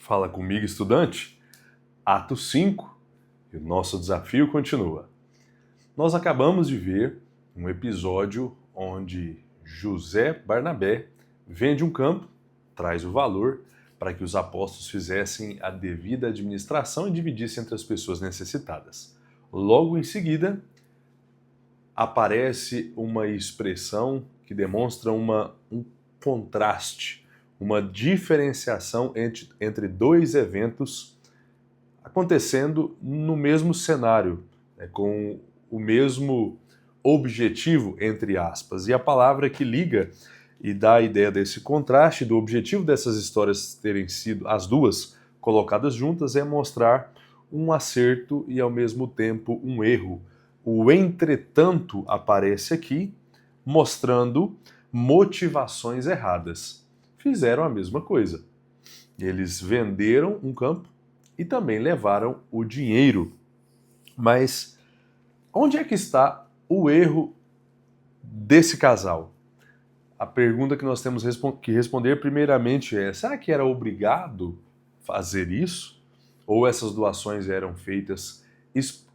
Fala comigo, estudante. Ato 5, e o nosso desafio continua. Nós acabamos de ver um episódio onde José Barnabé vende um campo, traz o valor para que os apóstolos fizessem a devida administração e dividissem entre as pessoas necessitadas. Logo em seguida, aparece uma expressão que demonstra um contraste, uma diferenciação entre dois eventos acontecendo no mesmo cenário, com o mesmo objetivo, entre aspas. E a palavra que liga e dá a ideia desse contraste, do objetivo dessas histórias terem sido as duas colocadas juntas, é mostrar um acerto e ao mesmo tempo um erro. O entretanto aparece aqui, mostrando motivações erradas. Fizeram a mesma coisa. Eles venderam um campo e também levaram o dinheiro. Mas onde é que está o erro desse casal? A pergunta que nós temos que responder primeiramente é: será que era obrigado fazer isso? Ou essas doações eram feitas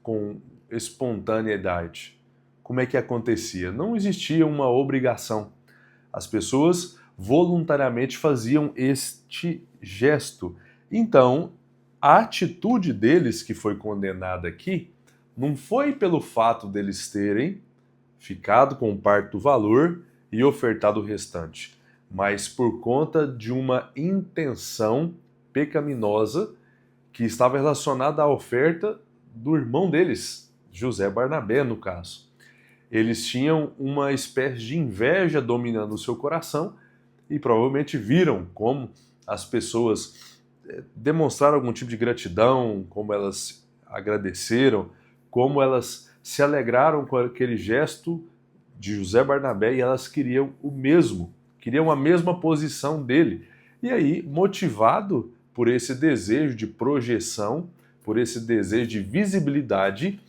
com espontaneidade? Como é que acontecia? Não existia uma obrigação. As pessoas voluntariamente faziam este gesto. Então, a atitude deles que foi condenada aqui não foi pelo fato deles terem ficado com parte do valor e ofertado o restante, mas por conta de uma intenção pecaminosa que estava relacionada à oferta do irmão deles, José Barnabé, no caso. Eles tinham uma espécie de inveja dominando o seu coração e provavelmente viram como as pessoas demonstraram algum tipo de gratidão, como elas agradeceram, como elas se alegraram com aquele gesto de José Barnabé e elas queriam o mesmo, queriam a mesma posição dele. E aí, motivado por esse desejo de projeção, por esse desejo de visibilidade,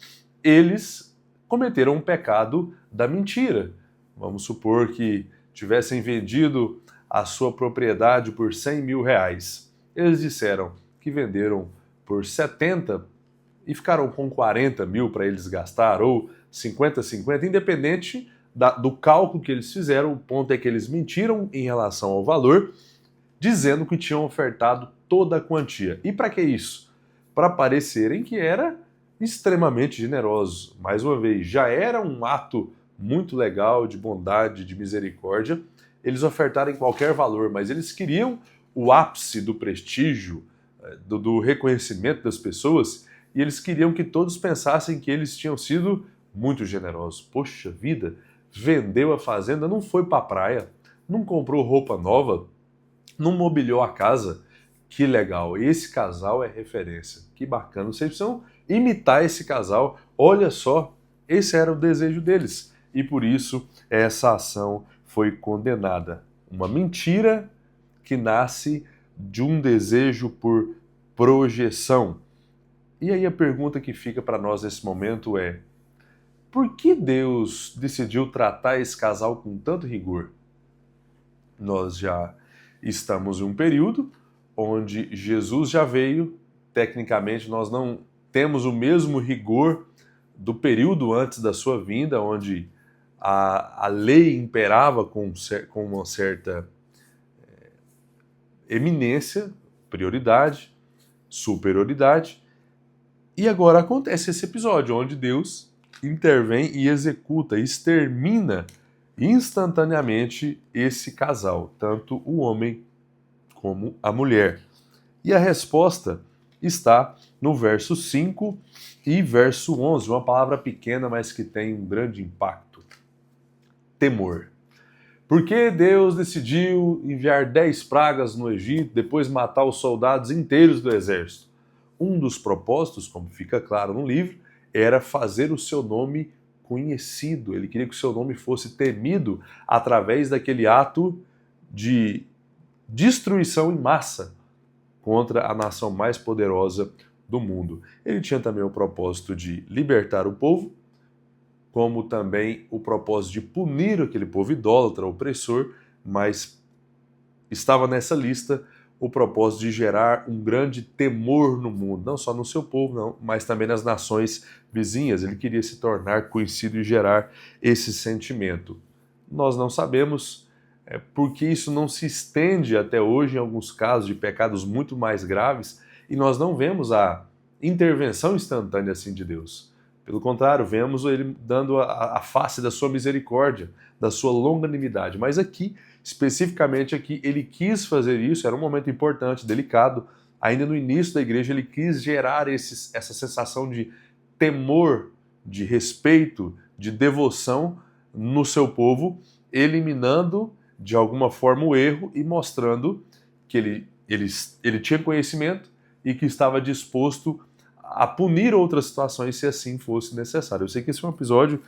eles cometeram um pecado da mentira. Vamos supor que tivessem vendido a sua propriedade por 100 mil reais. Eles disseram que venderam por 70 e ficaram com 40 mil para eles gastar, ou 50-50, independente do cálculo que eles fizeram. O ponto é que eles mentiram em relação ao valor, dizendo que tinham ofertado toda a quantia. E para que isso? Para parecerem que era extremamente generosos. Mais uma vez, já era um ato muito legal de bondade, de misericórdia, eles ofertarem qualquer valor, mas eles queriam o ápice do prestígio, do reconhecimento das pessoas, e eles queriam que todos pensassem que eles tinham sido muito generosos. Poxa vida, vendeu a fazenda, não foi para a praia, não comprou roupa nova, não mobiliou a casa. Que legal, esse casal é referência, que bacana. Vocês precisam imitar esse casal, olha só, esse era o desejo deles. E por isso essa ação foi condenada. Uma mentira que nasce de um desejo por projeção. E aí a pergunta que fica para nós nesse momento é: por que Deus decidiu tratar esse casal com tanto rigor? Nós já estamos em um período onde Jesus já veio, tecnicamente nós não temos o mesmo rigor do período antes da sua vinda, onde a lei imperava com uma certa eminência, prioridade, superioridade. E agora acontece esse episódio onde Deus intervém e executa, extermina instantaneamente esse casal, tanto o homem como a mulher. E a resposta está no verso 5 e verso 11, uma palavra pequena, mas que tem um grande impacto. Temor. Por que Deus decidiu enviar 10 pragas no Egito, depois matar os soldados inteiros do exército? Um dos propósitos, como fica claro no livro, era fazer o seu nome conhecido. Ele queria que o seu nome fosse temido através daquele ato de destruição em massa contra a nação mais poderosa do mundo. Ele tinha também o propósito de libertar o povo, como também o propósito de punir aquele povo idólatra, opressor, mas estava nessa lista o propósito de gerar um grande temor no mundo, não só no seu povo, não, mas também nas nações vizinhas. Ele queria se tornar conhecido e gerar esse sentimento. Nós não sabemos porque isso não se estende até hoje em alguns casos de pecados muito mais graves e nós não vemos a intervenção instantânea assim de Deus. Pelo contrário, vemos ele dando a face da sua misericórdia, da sua longanimidade. Mas aqui, especificamente aqui, ele quis fazer isso, era um momento importante, delicado. Ainda no início da igreja, ele quis gerar essa sensação de temor, de respeito, de devoção no seu povo, eliminando de alguma forma o erro e mostrando que ele tinha conhecimento e que estava disposto a punir outras situações se assim fosse necessário. Eu sei que esse é um episódio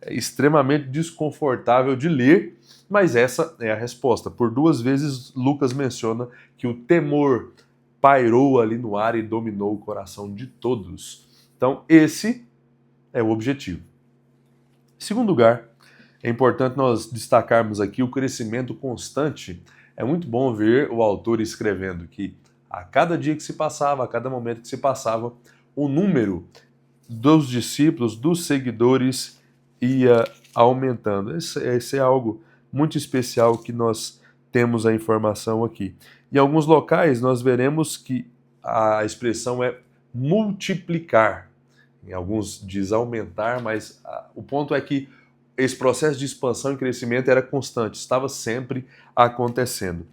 extremamente desconfortável de ler, mas essa é a resposta. Por 2 vezes Lucas menciona que o temor pairou ali no ar e dominou o coração de todos. Então esse é o objetivo. Em segundo lugar, é importante nós destacarmos aqui o crescimento constante. É muito bom ver o autor escrevendo que a cada dia que se passava, a cada momento que se passava, o número dos discípulos, dos seguidores, ia aumentando. Esse é algo muito especial que nós temos a informação aqui. Em alguns locais nós veremos que a expressão é multiplicar. Em alguns diz aumentar, mas o ponto é que esse processo de expansão e crescimento era constante, estava sempre acontecendo.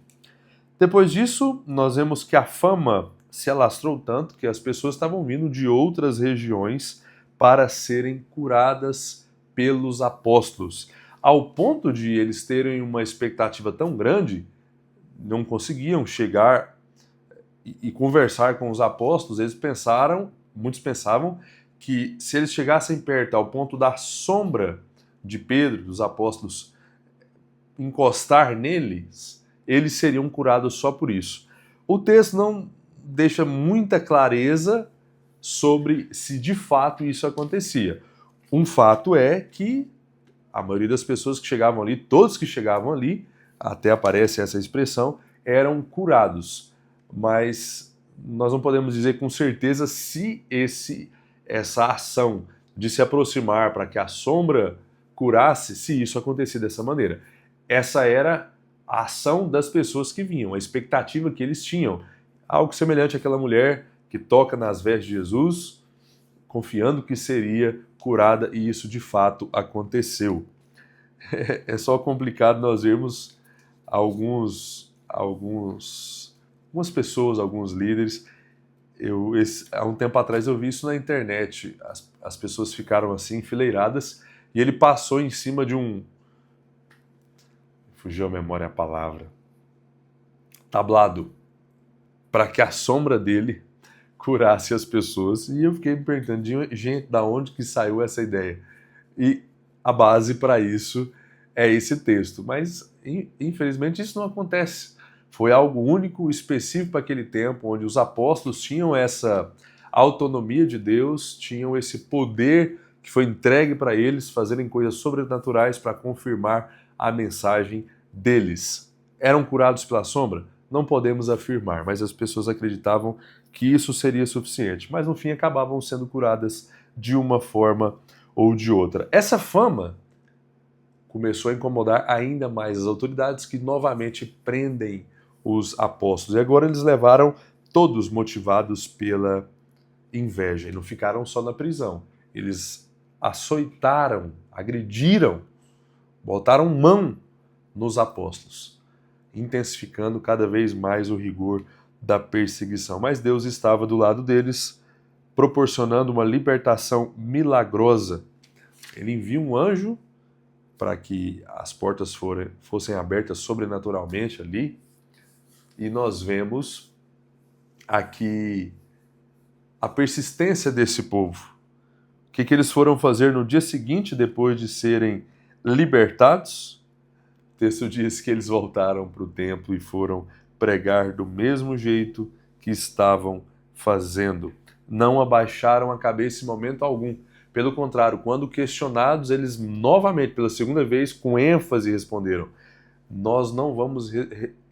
Depois disso, nós vemos que a fama se alastrou tanto que as pessoas estavam vindo de outras regiões para serem curadas pelos apóstolos. Ao ponto de eles terem uma expectativa tão grande, não conseguiam chegar e conversar com os apóstolos, muitos pensavam que se eles chegassem perto ao ponto da sombra de Pedro, dos apóstolos, encostar neles, eles seriam curados só por isso. O texto não deixa muita clareza sobre se de fato isso acontecia. Um fato é que a maioria das pessoas que chegavam ali, todos que chegavam ali, até aparece essa expressão, eram curados. Mas nós não podemos dizer com certeza se essa ação de se aproximar para que a sombra curasse, se isso acontecia dessa maneira. Essa era a ação das pessoas que vinham, a expectativa que eles tinham. Algo semelhante àquela mulher que toca nas vestes de Jesus, confiando que seria curada, e isso de fato aconteceu. É só complicado nós vermos algumas pessoas, alguns líderes. Há um tempo atrás eu vi isso na internet, as pessoas ficaram assim enfileiradas e ele passou em cima de fugiu a memória a palavra, tablado, para que a sombra dele curasse as pessoas. E eu fiquei me perguntando, gente, da onde que saiu essa ideia? E a base para isso é esse texto. Mas, infelizmente, isso não acontece. Foi algo único, específico para aquele tempo, onde os apóstolos tinham essa autonomia de Deus, tinham esse poder que foi entregue para eles fazerem coisas sobrenaturais para confirmar a mensagem deles. Eram curados pela sombra? Não podemos afirmar, mas as pessoas acreditavam que isso seria suficiente. Mas no fim acabavam sendo curadas de uma forma ou de outra. Essa fama começou a incomodar ainda mais as autoridades, que novamente prendem os apóstolos. E agora eles levaram todos motivados pela inveja. E não ficaram só na prisão. Eles açoitaram, agrediram, botaram mão nos apóstolos, intensificando cada vez mais o rigor da perseguição. Mas Deus estava do lado deles, proporcionando uma libertação milagrosa. Ele envia um anjo para que as portas fossem abertas sobrenaturalmente ali, e nós vemos aqui a persistência desse povo. O que eles foram fazer no dia seguinte, depois de serem libertados? O texto diz que eles voltaram para o templo e foram pregar do mesmo jeito que estavam fazendo. Não abaixaram a cabeça em momento algum. Pelo contrário, quando questionados, eles novamente, pela segunda vez, com ênfase responderam: nós não vamos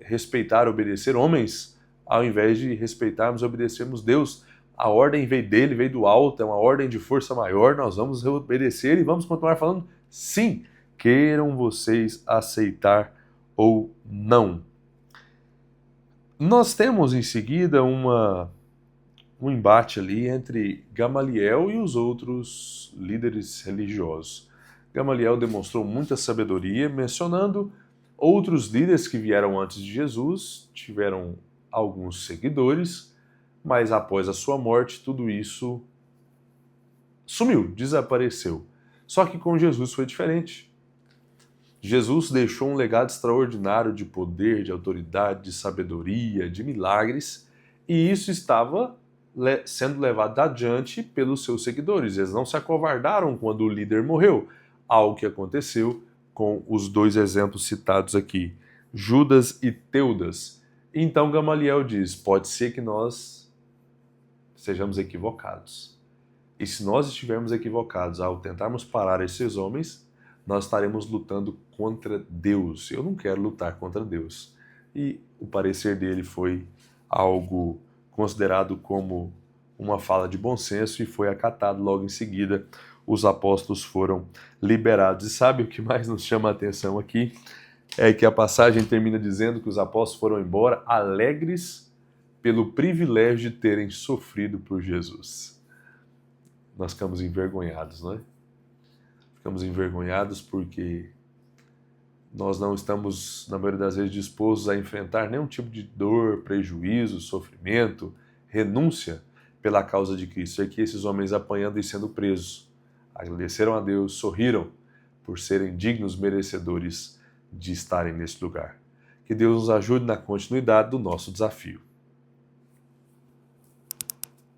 respeitar, obedecer homens ao invés de respeitarmos e obedecermos Deus. A ordem veio dele, veio do alto, é uma ordem de força maior, nós vamos obedecer e vamos continuar falando sim, queiram vocês aceitar ou não. Nós temos em seguida um embate ali entre Gamaliel e os outros líderes religiosos. Gamaliel demonstrou muita sabedoria, mencionando outros líderes que vieram antes de Jesus, tiveram alguns seguidores, mas após a sua morte, tudo isso sumiu, desapareceu. Só que com Jesus foi diferente. Jesus deixou um legado extraordinário de poder, de autoridade, de sabedoria, de milagres, e isso estava sendo levado adiante pelos seus seguidores. Eles não se acovardaram quando o líder morreu, algo que aconteceu com os dois exemplos citados aqui, Judas e Teudas. Então Gamaliel diz, pode ser que nós sejamos equivocados. E se nós estivermos equivocados ao tentarmos parar esses homens, nós estaremos lutando contra Deus. Eu não quero lutar contra Deus. E o parecer dele foi algo considerado como uma fala de bom senso e foi acatado logo em seguida. Os apóstolos foram liberados. E sabe o que mais nos chama a atenção aqui? É que a passagem termina dizendo que os apóstolos foram embora alegres pelo privilégio de terem sofrido por Jesus. Nós ficamos envergonhados, não é? Ficamos envergonhados porque nós não estamos, na maioria das vezes, dispostos a enfrentar nenhum tipo de dor, prejuízo, sofrimento, renúncia pela causa de Cristo. E aqui esses homens apanhando e sendo presos, agradeceram a Deus, sorriram por serem dignos merecedores de estarem nesse lugar. Que Deus nos ajude na continuidade do nosso desafio.